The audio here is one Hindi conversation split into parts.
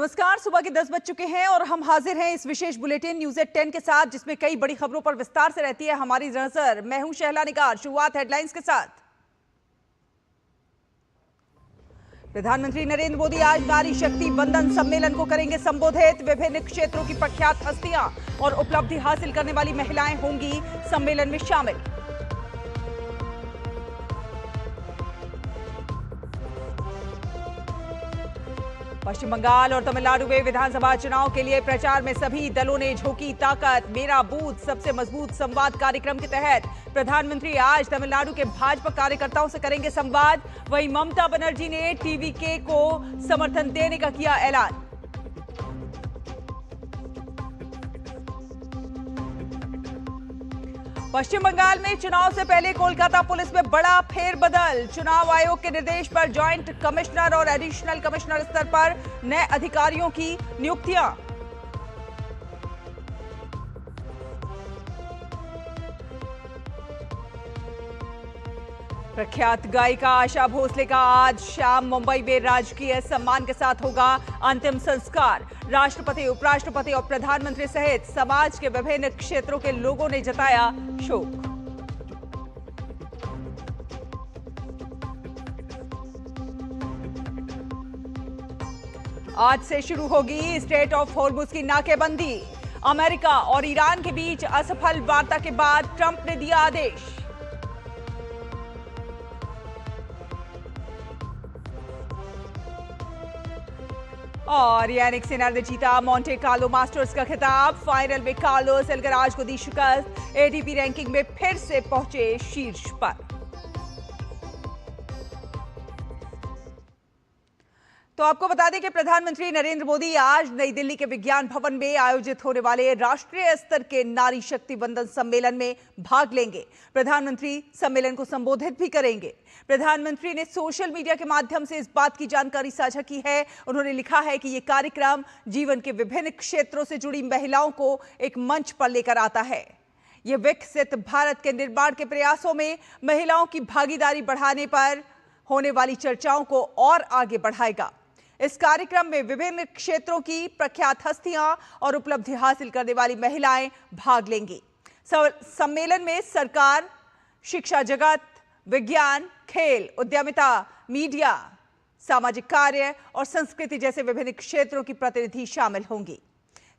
नमस्कार। सुबह के 10 बज चुके हैं और हम हाजिर हैं इस विशेष बुलेटिन न्यूज़ एट 10 के साथ, जिसमें कई बड़ी खबरों पर विस्तार से रहती है हमारी नजर। मैं हूं शहला निगार। शुरुआत हेडलाइंस के साथ। प्रधानमंत्री नरेंद्र मोदी आज नारी शक्ति वंदन सम्मेलन को करेंगे संबोधित। विभिन्न क्षेत्रों की प्रख्यात हस्तियां और उपलब्धि हासिल करने वाली महिलाएं होंगी सम्मेलन में शामिल। पश्चिम बंगाल और तमिलनाडु में विधानसभा चुनाव के लिए प्रचार में सभी दलों ने झोंकी ताकत। मेरा बूथ सबसे मजबूत संवाद कार्यक्रम के तहत प्रधानमंत्री आज तमिलनाडु के भाजपा कार्यकर्ताओं से करेंगे संवाद। वहीं ममता बनर्जी ने टीवीके को समर्थन देने का किया ऐलान। पश्चिम बंगाल में चुनाव से पहले कोलकाता पुलिस में बड़ा फेरबदल। चुनाव आयोग के निर्देश पर जॉइंट कमिश्नर और एडिशनल कमिश्नर स्तर पर नए अधिकारियों की नियुक्तियां। प्रख्यात गायिका आशा भोसले का आज शाम मुंबई में राजकीय सम्मान के साथ होगा अंतिम संस्कार। राष्ट्रपति, उपराष्ट्रपति और प्रधानमंत्री सहित समाज के विभिन्न क्षेत्रों के लोगों ने जताया शोक। आज से शुरू होगी स्ट्रेट ऑफ हॉर्मुज की नाकेबंदी। अमेरिका और ईरान के बीच असफल वार्ता के बाद ट्रंप ने दिया आदेश। और यानिक सिनर ने जीता मोंटे कार्लो मास्टर्स का खिताब। फाइनल में कार्लोस अल्कराज को दी शिकस्त। एटीपी रैंकिंग में फिर से पहुंचे शीर्ष पर। तो आपको बता दें कि प्रधानमंत्री नरेंद्र मोदी आज नई दिल्ली के विज्ञान भवन में आयोजित होने वाले राष्ट्रीय स्तर के नारी शक्ति वंदन सम्मेलन में भाग लेंगे। प्रधानमंत्री सम्मेलन को संबोधित भी करेंगे। प्रधानमंत्री ने सोशल मीडिया के माध्यम से इस बात की जानकारी साझा की है। उन्होंने लिखा है कि यह कार्यक्रम जीवन के विभिन्न क्षेत्रों से जुड़ी महिलाओं को एक मंच पर लेकर आता है। यह विकसित भारत के निर्माण के प्रयासों में महिलाओं की भागीदारी बढ़ाने पर होने वाली चर्चाओं को और आगे बढ़ाएगा। इस कार्यक्रम में विभिन्न क्षेत्रों की प्रख्यात हस्तियां और उपलब्धि हासिल करने वाली महिलाएं भाग लेंगी। सम्मेलन में सरकार, शिक्षा जगत, विज्ञान, खेल, उद्यमिता, मीडिया, सामाजिक कार्य और संस्कृति जैसे विभिन्न क्षेत्रों की प्रतिनिधि शामिल होंगी।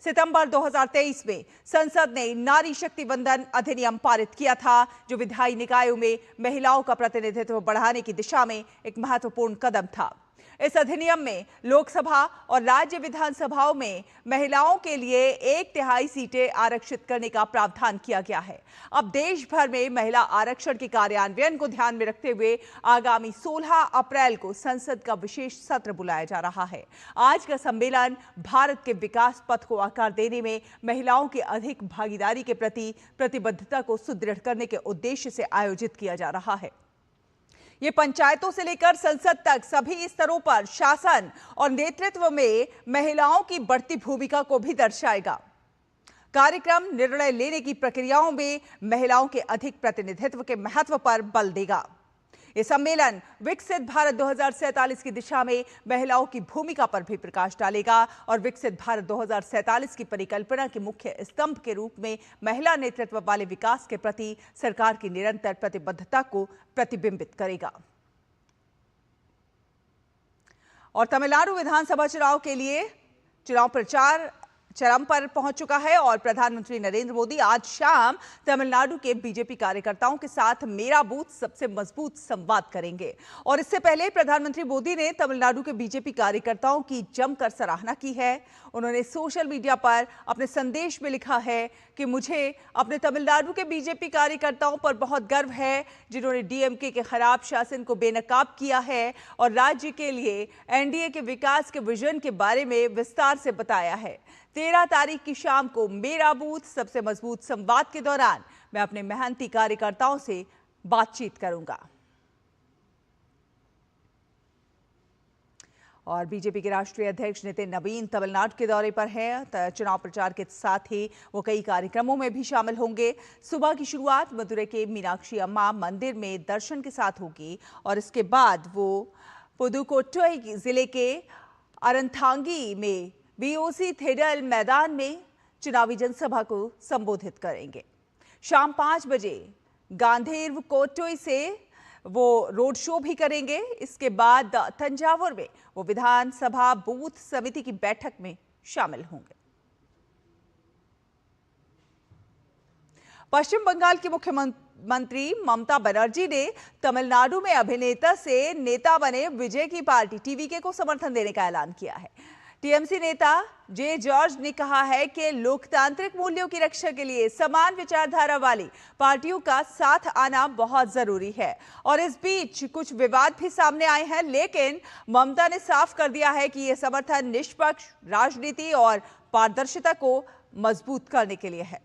सितंबर 2023 में संसद ने नारी शक्ति वंदन अधिनियम पारित किया था, जो विधायी निकायों में महिलाओं का प्रतिनिधित्व बढ़ाने की दिशा में एक महत्वपूर्ण कदम था। इस अधिनियम में लोकसभा और राज्य विधानसभाओं में महिलाओं के लिए 1/3 सीटें आरक्षित करने का प्रावधान किया गया है। अब देश भर में महिला आरक्षण के कार्यान्वयन को ध्यान में रखते हुए आगामी 16 अप्रैल को संसद का विशेष सत्र बुलाया जा रहा है। आज का सम्मेलन भारत के विकास पथ को आकार देने में महिलाओं की अधिक भागीदारी के प्रति प्रतिबद्धता को सुदृढ़ करने के उद्देश्य से आयोजित किया जा रहा है। ये पंचायतों से लेकर संसद तक सभी स्तरों पर शासन और नेतृत्व में महिलाओं की बढ़ती भूमिका को भी दर्शाएगा। कार्यक्रम निर्णय लेने की प्रक्रियाओं में महिलाओं के अधिक प्रतिनिधित्व के महत्व पर बल देगा। ये सम्मेलन विकसित भारत 2047 की दिशा में महिलाओं की भूमिका पर भी प्रकाश डालेगा और विकसित भारत 2047 की परिकल्पना के मुख्य स्तंभ के रूप में महिला नेतृत्व वाले विकास के प्रति सरकार की निरंतर प्रतिबद्धता को प्रतिबिंबित करेगा। और तमिलनाडु विधानसभा चुनाव के लिए चुनाव प्रचार चरम पर पहुंच चुका है और प्रधानमंत्री नरेंद्र मोदी आज शाम तमिलनाडु के बीजेपी कार्यकर्ताओं के साथ मेरा बूथ सबसे मजबूत संवाद करेंगे। और इससे पहले प्रधानमंत्री मोदी ने तमिलनाडु के बीजेपी कार्यकर्ताओं की जमकर सराहना की है। उन्होंने सोशल मीडिया पर अपने संदेश में लिखा है कि मुझे अपने तमिलनाडु के बीजेपी कार्यकर्ताओं पर बहुत गर्व है, जिन्होंने डीएमके के खराब शासन को बेनकाब किया है और राज्य के लिए एनडीए के विकास के विजन के बारे में विस्तार से बताया है। 13 तारीख की शाम को मेरा बूथ सबसे मजबूत संवाद के दौरान मैं अपने मेहनती कार्यकर्ताओं से बातचीत करूंगा। और बीजेपी के राष्ट्रीय अध्यक्ष नितिन नवीन तमिलनाडु के दौरे पर हैं। चुनाव प्रचार के साथ ही वो कई कार्यक्रमों में भी शामिल होंगे। सुबह की शुरुआत मदुरै के मीनाक्षी अम्मा मंदिर में दर्शन के साथ होगी और इसके बाद वो पुदुकोट्टई जिले के अरनथांगी में बीओसी थिडल मैदान में चुनावी जनसभा को संबोधित करेंगे। शाम 5 बजे गांधीव कोट्टोई से वो रोड शो भी करेंगे। इसके बाद तंजावुर में वो विधानसभा बूथ समिति की बैठक में शामिल होंगे। पश्चिम बंगाल की मुख्यमंत्री ममता बनर्जी ने तमिलनाडु में अभिनेता से नेता बने विजय की पार्टी टीवीके को समर्थन देने का ऐलान किया है। टीएमसी नेता जे जॉर्ज ने कहा है कि लोकतांत्रिक मूल्यों की रक्षा के लिए समान विचारधारा वाली पार्टियों का साथ आना बहुत जरूरी है। और इस बीच कुछ विवाद भी सामने आए हैं, लेकिन ममता ने साफ कर दिया है कि यह समर्थन निष्पक्ष राजनीति और पारदर्शिता को मजबूत करने के लिए है।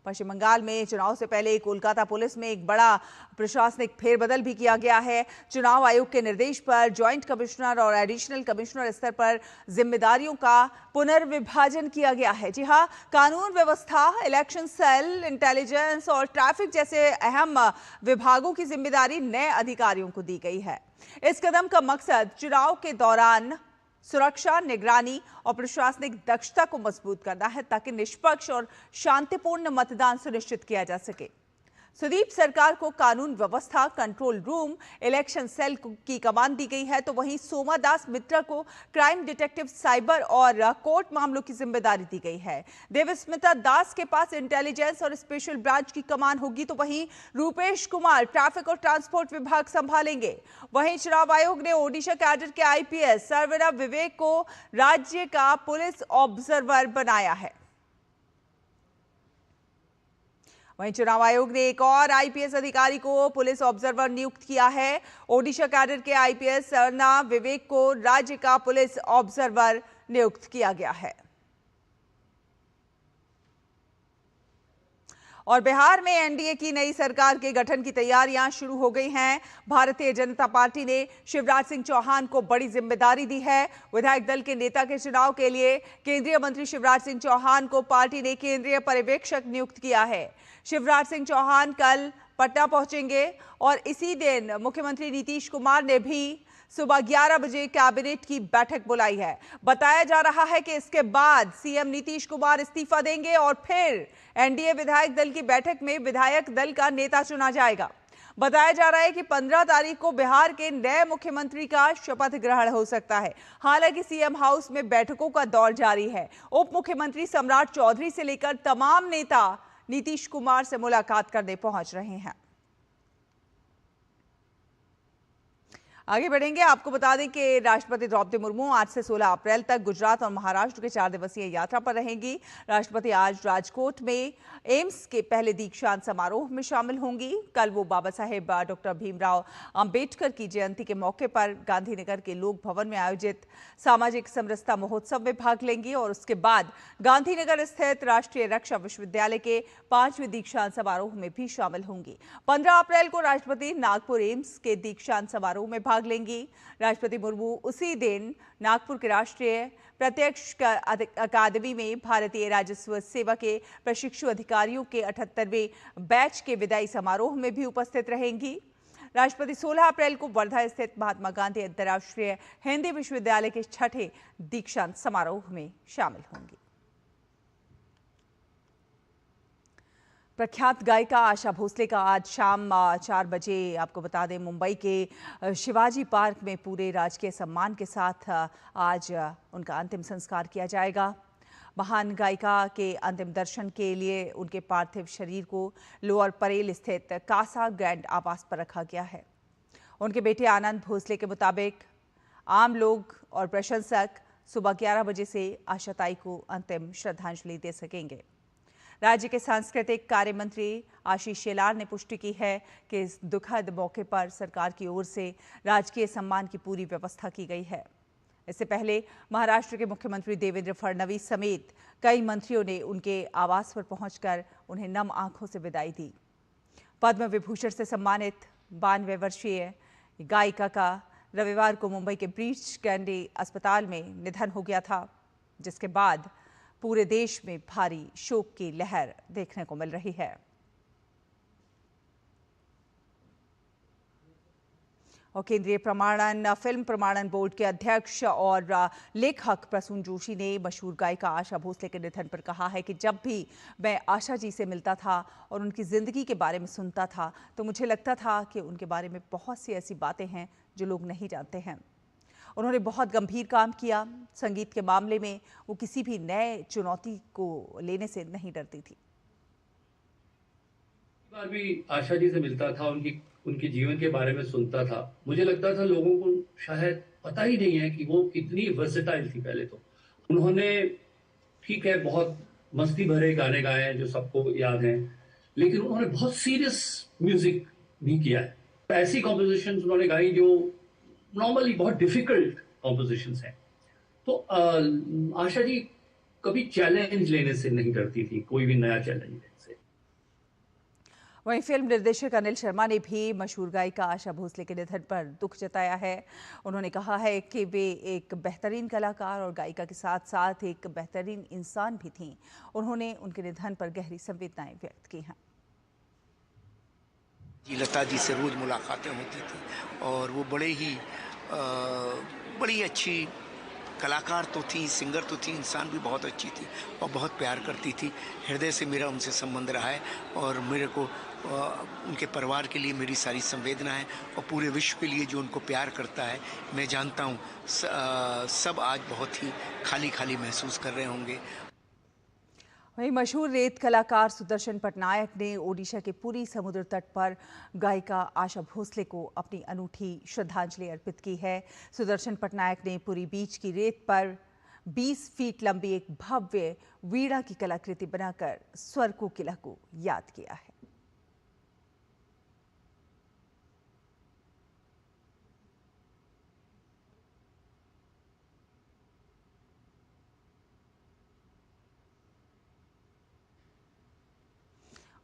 पश्चिम बंगाल में चुनाव से पहले कोलकाता पुलिस में एक बड़ा प्रशासनिक फेरबदल भी किया गया है। चुनाव आयोग के निर्देश पर ज्वाइंट कमिश्नर और एडिशनल कमिश्नर स्तर पर जिम्मेदारियों का पुनर्विभाजन किया गया है। जी हां, कानून व्यवस्था, इलेक्शन सेल, इंटेलिजेंस और ट्रैफिक जैसे अहम विभागों की जिम्मेदारी नए अधिकारियों को दी गई है। इस कदम का मकसद चुनाव के दौरान सुरक्षा, निगरानी और प्रशासनिक दक्षता को मजबूत करना है, ताकि निष्पक्ष और शांतिपूर्ण मतदान सुनिश्चित किया जा सके। सुदीप सरकार को कानून व्यवस्था, कंट्रोल रूम, इलेक्शन सेल की कमान दी गई है, तो वहीं सोमा दास मित्रा को क्राइम डिटेक्टिव, साइबर और कोर्ट मामलों की जिम्मेदारी दी गई है। देवस्मिता दास के पास इंटेलिजेंस और स्पेशल ब्रांच की कमान होगी, तो वहीं रूपेश कुमार ट्रैफिक और ट्रांसपोर्ट विभाग संभालेंगे। वहीं चुनाव आयोग ने ओडिशा कैडर के आईपीएस सर्वरा विवेक को राज्य का पुलिस ऑब्जर्वर बनाया है। वहीं चुनाव आयोग ने एक और आईपीएस अधिकारी को पुलिस ऑब्जर्वर नियुक्त किया है। ओडिशा कैडर के आईपीएस सर्वरा विवेक को राज्य का पुलिस ऑब्जर्वर नियुक्त किया गया है। और बिहार में एनडीए की नई सरकार के गठन की तैयारियां शुरू हो गई हैं। भारतीय जनता पार्टी ने शिवराज सिंह चौहान को बड़ी जिम्मेदारी दी है। विधायक दल के नेता के चुनाव के लिए केंद्रीय मंत्री शिवराज सिंह चौहान को पार्टी ने केंद्रीय पर्यवेक्षक नियुक्त किया है। शिवराज सिंह चौहान कल पटना पहुंचेंगे और इसी दिन मुख्यमंत्री नीतीश कुमार ने भी सुबह 11 बजे कैबिनेट की बैठक बुलाई है। बताया जा रहा है कि इसके बाद सीएम नीतीश कुमार इस्तीफा देंगे और फिर एनडीए विधायक दल की बैठक में विधायक दल का नेता चुना जाएगा। बताया जा रहा है कि 15 तारीख को बिहार के नए मुख्यमंत्री का शपथ ग्रहण हो सकता है। हालांकि सीएम हाउस में बैठकों का दौर जारी है। उप मुख्यमंत्री सम्राट चौधरी से लेकर तमाम नेता नीतीश कुमार से मुलाकात करने पहुंच रहे हैं। आगे बढ़ेंगे, आपको बता दें कि राष्ट्रपति द्रौपदी मुर्मू आज से 16 अप्रैल तक गुजरात और महाराष्ट्र के 4 दिवसीय यात्रा पर रहेंगी। राष्ट्रपति आज राजकोट में एम्स के पहले दीक्षांत समारोह में शामिल होंगी। कल वो बाबा साहेब डॉक्टर भीमराव अंबेडकर की जयंती के मौके पर गांधीनगर के लोक भवन में आयोजित सामाजिक समरसता महोत्सव में भाग लेंगी और उसके बाद गांधीनगर स्थित राष्ट्रीय रक्षा विश्वविद्यालय के 5वें दीक्षांत समारोह में भी शामिल होंगी। 15 अप्रैल को राष्ट्रपति नागपुर एम्स के दीक्षांत समारोह में भाग लेंगी। राष्ट्रपति मुर्मू उसी दिन नागपुर के राष्ट्रीय प्रत्यक्ष अकादमी में भारतीय राजस्व सेवा के प्रशिक्षु अधिकारियों के 78वें बैच के विदाई समारोह में भी उपस्थित रहेंगी। राष्ट्रपति 16 अप्रैल को वर्धा स्थित महात्मा गांधी अंतर्राष्ट्रीय हिंदी विश्वविद्यालय के 6ठे दीक्षांत समारोह में शामिल होंगी। प्रख्यात गायिका आशा भोसले का आज शाम 4 बजे आपको बता दें मुंबई के शिवाजी पार्क में पूरे राजकीय सम्मान के साथ आज उनका अंतिम संस्कार किया जाएगा। महान गायिका के अंतिम दर्शन के लिए उनके पार्थिव शरीर को लोअर परेल स्थित कासा ग्रैंड आवास पर रखा गया है। उनके बेटे आनंद भोसले के मुताबिक आम लोग और प्रशंसक सुबह 11 बजे से आशाताई को अंतिम श्रद्धांजलि दे सकेंगे। राज्य के सांस्कृतिक कार्य मंत्री आशीष शेलार ने पुष्टि की है कि इस दुखद मौके पर सरकार की ओर से राजकीय सम्मान की पूरी व्यवस्था की गई है। इससे पहले महाराष्ट्र के मुख्यमंत्री देवेंद्र फडणवीस समेत कई मंत्रियों ने उनके आवास पर पहुंचकर उन्हें नम आंखों से विदाई दी। पद्म विभूषण से सम्मानित 92 वर्षीय गायिका का रविवार को मुंबई के ब्रीच कैंडी अस्पताल में निधन हो गया था, जिसके बाद पूरे देश में भारी शोक की लहर देखने को मिल रही है। और केंद्रीय फिल्म प्रमाणन बोर्ड के अध्यक्ष और लेखक प्रसून जोशी ने मशहूर गायिका आशा भोसले के निधन पर कहा है कि जब भी मैं आशा जी से मिलता था और उनकी ज़िंदगी के बारे में सुनता था तो मुझे लगता था कि उनके बारे में बहुत सी ऐसी बातें हैं जो लोग नहीं जानते हैं। उन्होंने बहुत गंभीर काम किया। संगीत के मामले में वो किसी भी नए चुनौती को लेने से नहीं डरती थी। बार भी आशा जी से मिलता था, उनके जीवन के बारे में सुनता था, मुझे लगता था लोगों को शायद पता ही नहीं है कि वो कितनी वर्सेटाइल थी। पहले तो उन्होंने ठीक है बहुत मस्ती भरे गाने गाए हैं जो सबको याद हैं, लेकिन उन्होंने बहुत सीरियस म्यूजिक भी किया है। ऐसी कॉम्पोजिशंस उन्होंने गाई जो नॉर्मली बहुत डिफिकल्ट कॉम्पोजिशंस हैं। तो आशा जी कभी चैलेंज लेने से नहीं डरती थी, कोई भी नया चैलेंज लेने से। वहीं फिल्म निर्देशक अनिल शर्मा ने भी मशहूर गायिका आशा भोसले के निधन पर दुख जताया है। उन्होंने कहा है कि वे एक बेहतरीन कलाकार और गायिका के साथ साथ एक बेहतरीन इंसान भी थीं। उन्होंने उनके निधन पर गहरी संवेदनाएं व्यक्त की हैं। लता जी से रोज़ मुलाकातें होती थी और वो बड़ी अच्छी कलाकार तो थी, सिंगर तो थी, इंसान भी बहुत अच्छी थी और बहुत प्यार करती थी। हृदय से मेरा उनसे संबंध रहा है और मेरे को उनके परिवार के लिए मेरी सारी संवेदना है और पूरे विश्व के लिए जो उनको प्यार करता है। मैं जानता हूँ सब आज बहुत ही खाली खाली महसूस कर रहे होंगे। वहीं मशहूर रेत कलाकार सुदर्शन पटनायक ने ओडिशा के पुरी समुद्र तट पर गायिका आशा भोसले को अपनी अनूठी श्रद्धांजलि अर्पित की है। सुदर्शन पटनायक ने पुरी बीच की रेत पर 20 फीट लंबी एक भव्य वीणा की कलाकृति बनाकर स्वर कोकिला को याद किया है।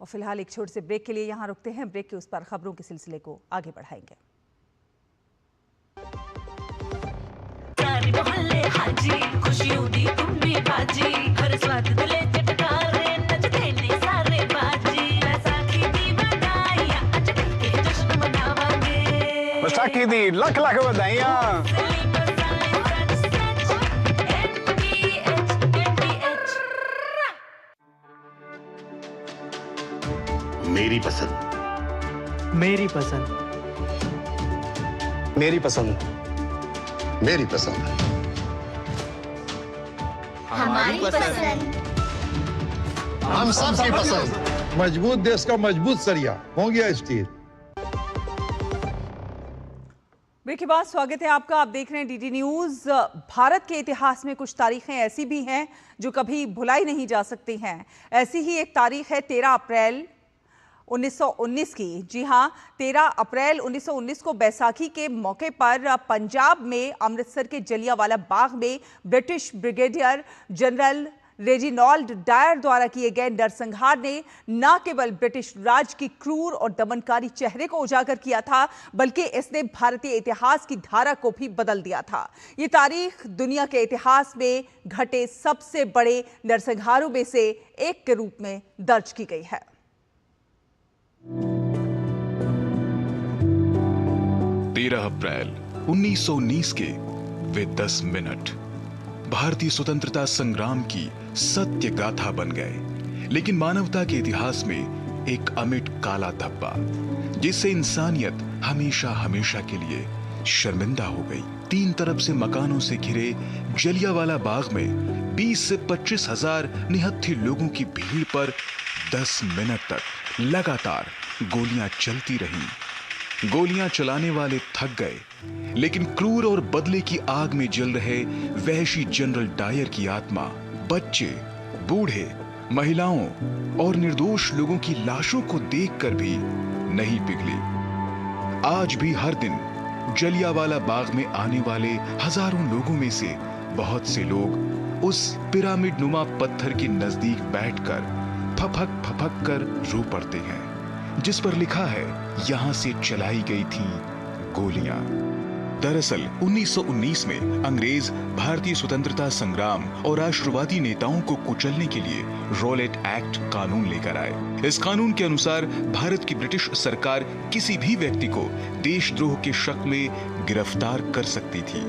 और फिलहाल एक छोटे से ब्रेक के लिए यहाँ रुकते हैं। ब्रेक के उस पर खबरों के सिलसिले को आगे बढ़ाएंगे। बैसाखी दी लख लख बधाइयां। मेरी पसंद, मेरी पसंद, मेरी पसंद, मेरी पसंद, हमारी पसंद, हम सबकी पसंद। मजबूत देश का मजबूत सरिया हो गया स्टील। ब्रेक के बाद स्वागत है आपका। आप देख रहे हैं डीडी न्यूज। भारत के इतिहास में कुछ तारीखें ऐसी भी हैं जो कभी भुलाई नहीं जा सकती हैं। ऐसी ही एक तारीख है 13 अप्रैल 1919 की। जी हां, 13 अप्रैल 1919 को बैसाखी के मौके पर पंजाब में अमृतसर के जलियांवाला बाग में British brigadier general Reginald Dyer द्वारा किए गए नरसंहार ने न केवल ब्रिटिश राज की क्रूर और दमनकारी चेहरे को उजागर किया था, बल्कि इसने भारतीय इतिहास की धारा को भी बदल दिया था। ये तारीख दुनिया के इतिहास में घटे सबसे बड़े नरसंहारों में से एक के रूप में दर्ज की गई है। 13 अप्रैल 1919 के वे 10 मिनट भारतीय स्वतंत्रता संग्राम की सत्य गाथा बन गए, लेकिन मानवता के इतिहास में एक अमिट काला धब्बा, जिससे इंसानियत हमेशा हमेशा के लिए शर्मिंदा हो गई। 3 तरफ से मकानों से घिरे जलियांवाला बाग में 20 से 25 हजार निहत्थे लोगों की भीड़ पर 10 मिनट तक लगातार गोलियां चलती रहीं। गोलियां चलाने वाले थक गए, लेकिन क्रूर और बदले की आग में जल रहे वहशी जनरल डायर की आत्मा बच्चे, बूढ़े, महिलाओं और निर्दोष लोगों की लाशों को देखकर भी नहीं पिघली। आज भी हर दिन जलियांवाला बाग में आने वाले हजारों लोगों में से बहुत से लोग उस पिरामिड नुमा पत्थर के नजदीक बैठकर फपक फपक कर रो पड़ते हैं, जिस पर लिखा है, यहां से चलाई गई थी गोलियां। दरअसल 1919 में अंग्रेज भारतीय स्वतंत्रता संग्राम और राष्ट्रवादी नेताओं को कुचलने के लिए रॉलेट एक्ट कानून लेकर आए। इस कानून के अनुसार भारत की ब्रिटिश सरकार किसी भी व्यक्ति को देशद्रोह के शक में गिरफ्तार कर सकती थी।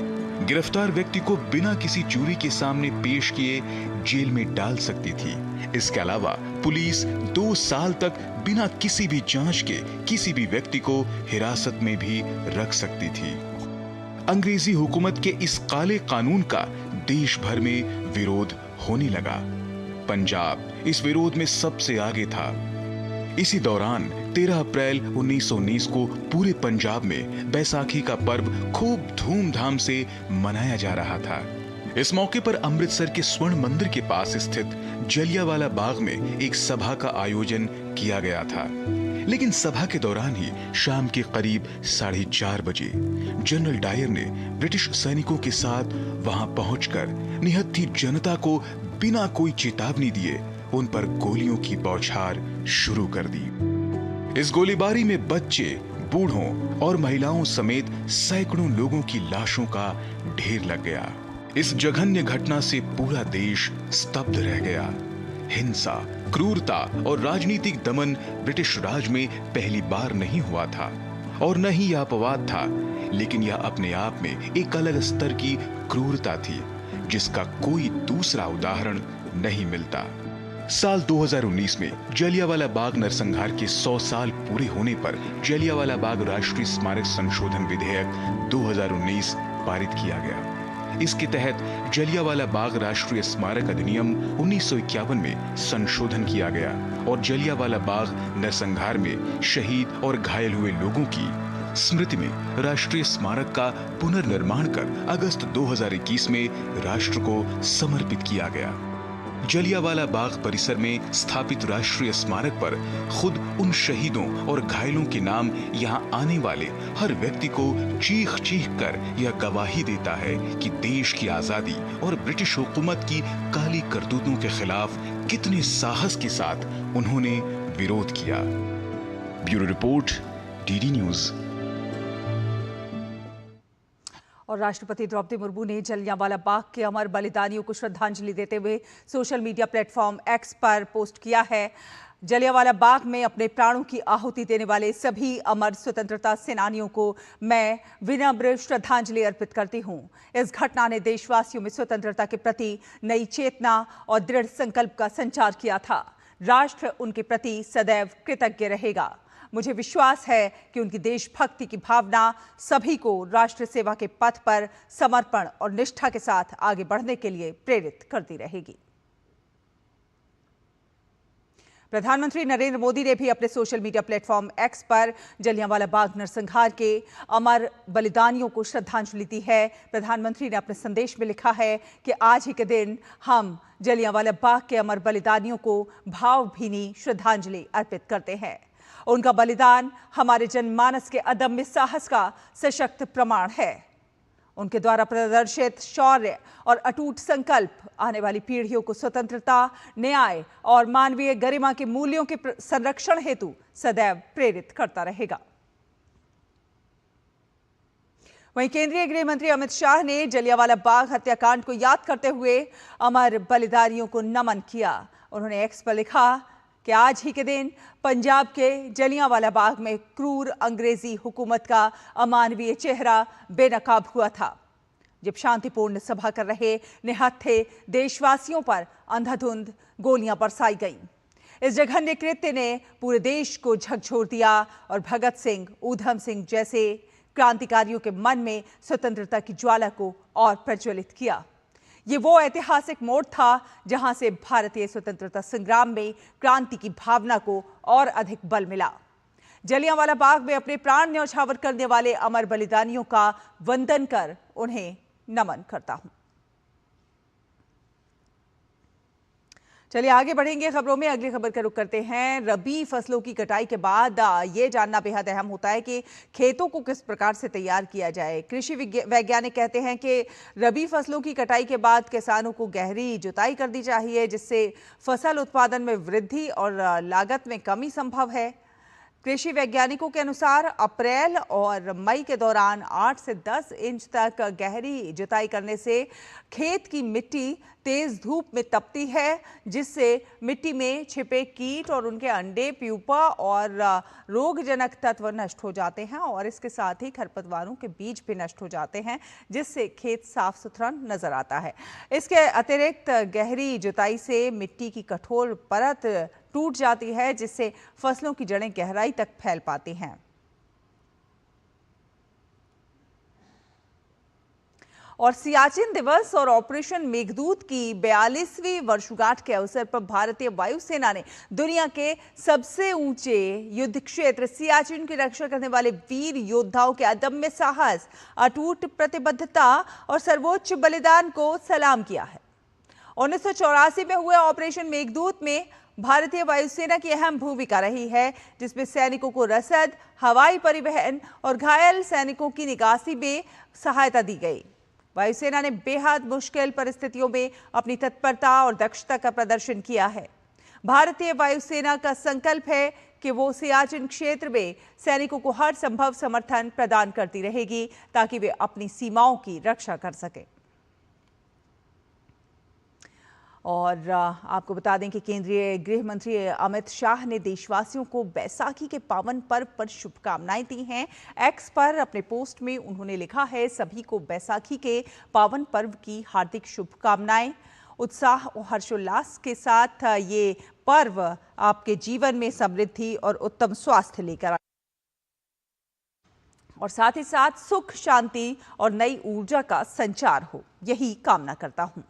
गिरफ्तार व्यक्ति को बिना किसी जूरी के सामने पेश किए जेल में डाल सकती थी। इसके अलावा पुलिस 2 साल तक बिना किसी भी जांच के किसी भी व्यक्ति को हिरासत में भी रख सकती थी। अंग्रेजी हुकूमत के इस काले कानून का देश भर में विरोध होने लगा। पंजाब इस विरोध में सबसे आगे था। इसी दौरान 13 अप्रैल 1919 को पूरे पंजाब में बैसाखी का पर्व खूब धूमधाम से मनाया जा रहा था। इस मौके पर अमृतसर के स्वर्ण मंदिर के पास स्थित जलियांवाला बाग में एक सभा का आयोजन किया गया था। लेकिन सभा के दौरान ही शाम के करीब 4:30 बजे जनरल डायर ने ब्रिटिश सैनिकों के साथ वहां पहुंचकर निहत्थी जनता को बिना कोई चेतावनी दिए उन पर गोलियों की बौछार शुरू कर दी। इस गोलीबारी में बच्चे, बूढ़ों और महिलाओं समेत सैकड़ों लोगों की लाशों का ढेर लग गया। इस जघन्य घटना से पूरा देश स्तब्ध रह गया। हिंसा, क्रूरता और राजनीतिक दमन ब्रिटिश राज में पहली बार नहीं हुआ था और न ही यह अपवाद था, लेकिन यह अपने आप में एक अलग स्तर की क्रूरता थी जिसका कोई दूसरा उदाहरण नहीं मिलता। साल 2019 में जलियांवाला बाग नरसंहार के 100 साल पूरे होने पर जलियांवाला बाग राष्ट्रीय स्मारक संशोधन विधेयक 2019 पारित किया गया। इसके तहत जलियांवाला बाग राष्ट्रीय स्मारक अधिनियम 1951 में संशोधन किया गया और जलियांवाला बाग नरसंहार में शहीद और घायल हुए लोगों की स्मृति में राष्ट्रीय स्मारक का पुनर्निर्माण कर अगस्त 2021 में राष्ट्र को समर्पित किया गया। जलियांवाला बाग परिसर में स्थापित राष्ट्रीय स्मारक पर खुद उन शहीदों और घायलों के नाम यहां आने वाले हर व्यक्ति को चीख चीख कर यह गवाही देता है कि देश की आजादी और ब्रिटिश हुकूमत की काली करतूतों के खिलाफ कितने साहस के साथ उन्होंने विरोध किया। Bureau report, DD news. और राष्ट्रपति द्रौपदी मुर्मू ने जलियांवाला बाग के अमर बलिदानियों को श्रद्धांजलि देते हुए सोशल मीडिया प्लेटफॉर्म एक्स पर पोस्ट किया है। जलियांवाला बाग में अपने प्राणों की आहुति देने वाले सभी अमर स्वतंत्रता सेनानियों को मैं विनम्र श्रद्धांजलि अर्पित करती हूं। इस घटना ने देशवासियों में स्वतंत्रता के प्रति नई चेतना और दृढ़ संकल्प का संचार किया था। राष्ट्र उनके प्रति सदैव कृतज्ञ रहेगा। मुझे विश्वास है कि उनकी देशभक्ति की भावना सभी को राष्ट्र सेवा के पथ पर समर्पण और निष्ठा के साथ आगे बढ़ने के लिए प्रेरित करती रहेगी। प्रधानमंत्री नरेंद्र मोदी ने भी अपने सोशल मीडिया प्लेटफॉर्म एक्स पर जलियांवाला बाग नरसंहार के अमर बलिदानियों को श्रद्धांजलि दी है। प्रधानमंत्री ने अपने संदेश में लिखा है कि आज ही के दिन हम जलियांवाला बाग के अमर बलिदानियों को भावभीनी श्रद्धांजलि अर्पित करते हैं। उनका बलिदान हमारे जनमानस के अदम्य साहस का सशक्त प्रमाण है। उनके द्वारा प्रदर्शित शौर्य और अटूट संकल्प आने वाली पीढ़ियों को स्वतंत्रता, न्याय और मानवीय गरिमा के मूल्यों के संरक्षण हेतु सदैव प्रेरित करता रहेगा। वहीं केंद्रीय गृह मंत्री अमित शाह ने जलियांवाला बाग हत्याकांड को याद करते हुए अमर बलिदानियों को नमन किया। उन्होंने एक्स पर लिखा कि आज ही के दिन पंजाब के जलियांवाला बाग में क्रूर अंग्रेजी हुकूमत का अमानवीय चेहरा बेनकाब हुआ था, जब शांतिपूर्ण सभा कर रहे निहत्थे देशवासियों पर अंधाधुंध गोलियां बरसाई गईं। इस जघन्य कृत्य ने पूरे देश को झकझोर दिया और भगत सिंह, ऊधम सिंह जैसे क्रांतिकारियों के मन में स्वतंत्रता की ज्वाला को और प्रज्वलित किया। ये वो ऐतिहासिक मोड़ था जहां से भारतीय स्वतंत्रता संग्राम में क्रांति की भावना को और अधिक बल मिला। जलियांवाला बाग में अपने प्राण न्यौछावर करने वाले अमर बलिदानियों का वंदन कर उन्हें नमन करता हूं। चलिए आगे बढ़ेंगे खबरों में। अगली खबर का रुख करते हैं। रबी फसलों की कटाई के बाद ये जानना बेहद अहम होता है कि खेतों को किस प्रकार से तैयार किया जाए। कृषि वैज्ञानिक कहते हैं कि रबी फसलों की कटाई के बाद किसानों को गहरी जुताई कर दी चाहिए, जिससे फसल उत्पादन में वृद्धि और लागत में कमी संभव है। कृषि वैज्ञानिकों के अनुसार अप्रैल और मई के दौरान 8 से 10 इंच तक गहरी जुताई करने से खेत की मिट्टी तेज धूप में तपती है, जिससे मिट्टी में छिपे कीट और उनके अंडे, प्यूपा और रोगजनक तत्व नष्ट हो जाते हैं और इसके साथ ही खरपतवारों के बीज भी नष्ट हो जाते हैं, जिससे खेत साफ सुथरा नजर आता है। इसके अतिरिक्त गहरी जुताई से मिट्टी की कठोर परत टूट जाती है, जिससे फसलों की जड़ें गहराई तक फैल पाती हैं। और सियाचिन दिवस और ऑपरेशन मेघदूत की 42वीं वर्षगांठ के अवसर पर भारतीय वायुसेना ने दुनिया के सबसे ऊंचे युद्ध क्षेत्र सियाचिन की रक्षा करने वाले वीर योद्धाओं के अदम्य साहस, अटूट प्रतिबद्धता और सर्वोच्च बलिदान को सलाम किया है। 1984 में हुए ऑपरेशन मेघदूत में भारतीय वायुसेना की अहम भूमिका रही है, जिसमें सैनिकों को रसद, हवाई परिवहन और घायल सैनिकों की निकासी में सहायता दी गई। वायुसेना ने बेहद मुश्किल परिस्थितियों में अपनी तत्परता और दक्षता का प्रदर्शन किया है। भारतीय वायुसेना का संकल्प है कि वो सियाचिन क्षेत्र में सैनिकों को हर संभव समर्थन प्रदान करती रहेगी ताकि वे अपनी सीमाओं की रक्षा कर सकें। और आपको बता दें कि केंद्रीय गृह मंत्री अमित शाह ने देशवासियों को बैसाखी के पावन पर्व पर शुभकामनाएं दी हैं। एक्स पर अपने पोस्ट में उन्होंने लिखा है, सभी को बैसाखी के पावन पर्व की हार्दिक शुभकामनाएं। उत्साह और हर्षोल्लास के साथ ये पर्व आपके जीवन में समृद्धि और उत्तम स्वास्थ्य लेकर आए और साथ ही साथ सुख, शांति और नई ऊर्जा का संचार हो, यही कामना करता हूं।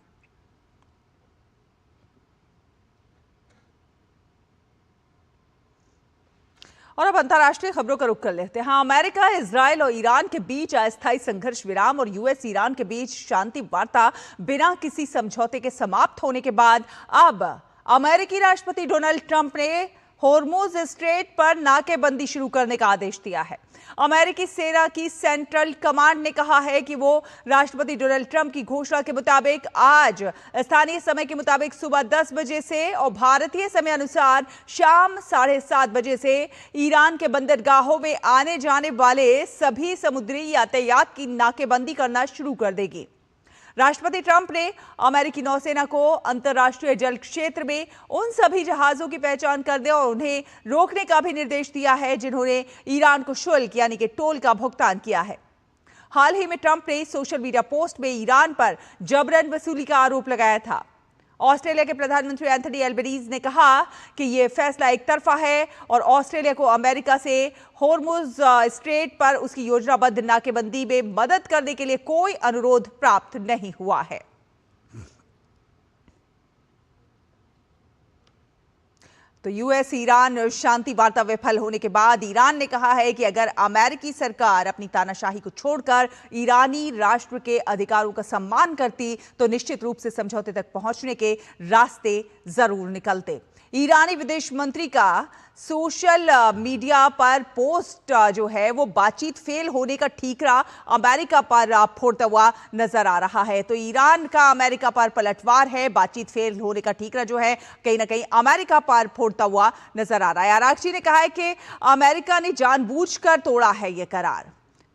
और अब अंतर्राष्ट्रीय खबरों का रुख कर लेते हैं। अमेरिका, इजरायल और ईरान के बीच अस्थायी संघर्ष विराम और यूएस ईरान के बीच शांति वार्ता बिना किसी समझौते के समाप्त होने के बाद अब अमेरिकी राष्ट्रपति डोनाल्ड ट्रंप ने होर्मुज स्ट्रेट पर नाकेबंदी शुरू करने का आदेश दिया है। अमेरिकी सेना की सेंट्रल कमांड ने कहा है कि वो राष्ट्रपति डोनाल्ड ट्रंप की घोषणा के मुताबिक आज स्थानीय समय के मुताबिक सुबह 10 बजे से और भारतीय समय अनुसार शाम 7:30 बजे से ईरान के बंदरगाहों में आने जाने वाले सभी समुद्री यातायात की नाकेबंदी करना शुरू कर देगी। राष्ट्रपति ट्रंप ने अमेरिकी नौसेना को अंतर्राष्ट्रीय जल क्षेत्र में उन सभी जहाजों की पहचान करने और उन्हें रोकने का भी निर्देश दिया है जिन्होंने ईरान को शुल्क यानी कि टोल का भुगतान किया है। हाल ही में ट्रंप ने सोशल मीडिया पोस्ट में ईरान पर जबरन वसूली का आरोप लगाया था। ऑस्ट्रेलिया के प्रधानमंत्री एंथनी एल्बनीज ने कहा कि यह फैसला एक तरफा है और ऑस्ट्रेलिया को अमेरिका से होर्मुज स्ट्रेट पर उसकी योजनाबद्ध नाकेबंदी में मदद करने के लिए कोई अनुरोध प्राप्त नहीं हुआ है। तो यूएस ईरान शांति वार्ता विफल होने के बाद ईरान ने कहा है कि अगर अमेरिकी सरकार अपनी तानाशाही को छोड़कर ईरानी राष्ट्र के अधिकारों का सम्मान करती तो निश्चित रूप से समझौते तक पहुंचने के रास्ते जरूर निकलते। ईरानी विदेश मंत्री का सोशल मीडिया पर पोस्ट जो है वो बातचीत फेल होने का ठीकरा अमेरिका पर फोड़ता हुआ नजर आ रहा है। तो ईरान का अमेरिका पर पलटवार है, बातचीत फेल होने का ठीकरा जो है कहीं ना कहीं अमेरिका पर फोड़ता हुआ नजर आ रहा है। आरागची ने कहा है कि अमेरिका ने जानबूझकर तोड़ा है ये करार।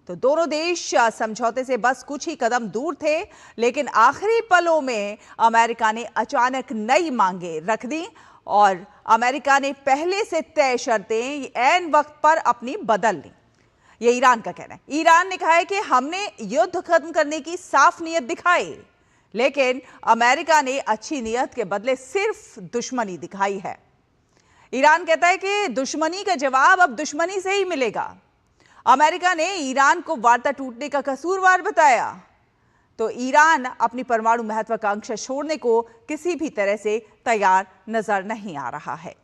तो दोनों देश समझौते से बस कुछ ही कदम दूर थे, लेकिन आखिरी पलों में अमेरिका ने अचानक नई मांगे रख दी और अमेरिका ने पहले से तय शर्तें ऐन वक्त पर अपनी बदल ली। यह ईरान का कहना है। ईरान ने कहा है कि हमने युद्ध खत्म करने की साफ नीयत दिखाई, लेकिन अमेरिका ने अच्छी नीयत के बदले सिर्फ दुश्मनी दिखाई है। ईरान कहता है कि दुश्मनी का जवाब अब दुश्मनी से ही मिलेगा। अमेरिका ने ईरान को वार्ता टूटने का कसूरवार बताया, तो ईरान अपनी परमाणु महत्वाकांक्षा छोड़ने को किसी भी तरह से तैयार नजर नहीं आ रहा है।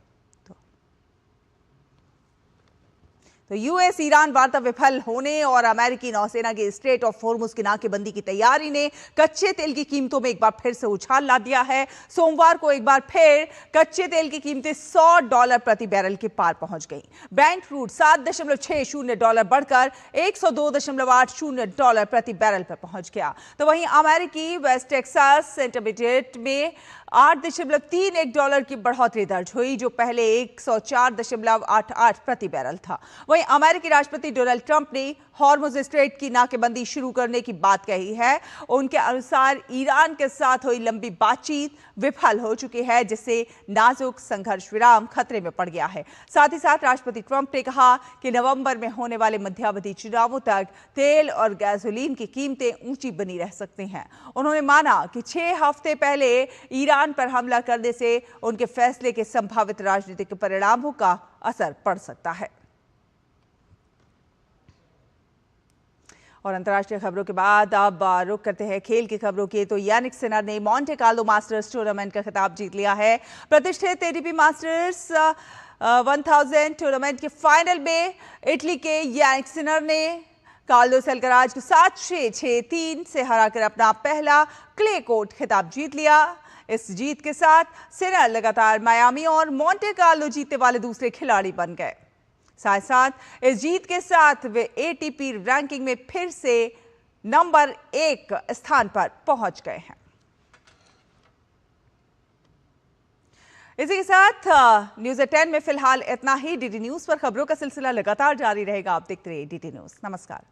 तो यूएस ईरान वार्ता विफल होने और अमेरिकी नौसेना के स्ट्रेट ऑफ हॉर्मुज की नाकेबंदी की तैयारी ने कच्चे तेल की कीमतों में एक बार फिर से उछाल ला दिया है। सोमवार को एक बार फिर कच्चे तेल की कीमतें $100 प्रति बैरल के पार पहुंच गई। ब्रेंट क्रूड $7.60 बढ़कर $102.80 प्रति बैरल पर पहुंच गया। तो वहीं अमेरिकी वेस्ट टेक्सास इंटरमीडिएट में $8.31 की बढ़ोतरी दर्ज हुई, जो पहले 104.88 प्रति बैरल था। वहीं अमेरिकी राष्ट्रपति डोनाल्ड ट्रंप ने हॉर्मुज स्ट्रेट की नाकेबंदी शुरू करने की बात कही है। उनके अनुसार ईरान के साथ हुई लंबी बातचीत विफल हो चुकी है, जिससे नाजुक संघर्ष विराम खतरे में पड़ गया है। साथ ही साथ राष्ट्रपति ट्रंप ने कहा कि नवंबर में होने वाले मध्यावधि चुनावों तक तेल और गैसोलीन की कीमतें ऊंची बनी रह सकती हैं। उन्होंने माना कि 6 हफ्ते पहले ईरान पर हमला करने से उनके फैसले के संभावित राजनीतिक परिणामों का असर पड़ सकता है। और अंतर्राष्ट्रीय खबरों के बाद अब रुख करते हैं खेल की खबरों की। तो यानिक सिनर ने मोंटे कार्लो मास्टर्स टूर्नामेंट का खिताब जीत लिया है। प्रतिष्ठित एटीपी मास्टर्स 1000 टूर्नामेंट के फाइनल में इटली के यानिक सिनर ने कार्लोस अल्कराज को 7-6, 6-3 से हराकर अपना पहला क्ले कोर्ट खिताब जीत लिया। इस जीत के साथ सिनर लगातार मायामी और मोंटे कार्लो जीतने वाले दूसरे खिलाड़ी बन गए। साथ साथ इस जीत के साथ वे एटीपी रैंकिंग में फिर से नंबर 1 स्थान पर पहुंच गए हैं। इसी के साथ न्यूज़ एट 10 में फिलहाल इतना ही। डीडी न्यूज़ पर खबरों का सिलसिला लगातार जारी रहेगा। आप देखते रहिए डीडी न्यूज़। नमस्कार।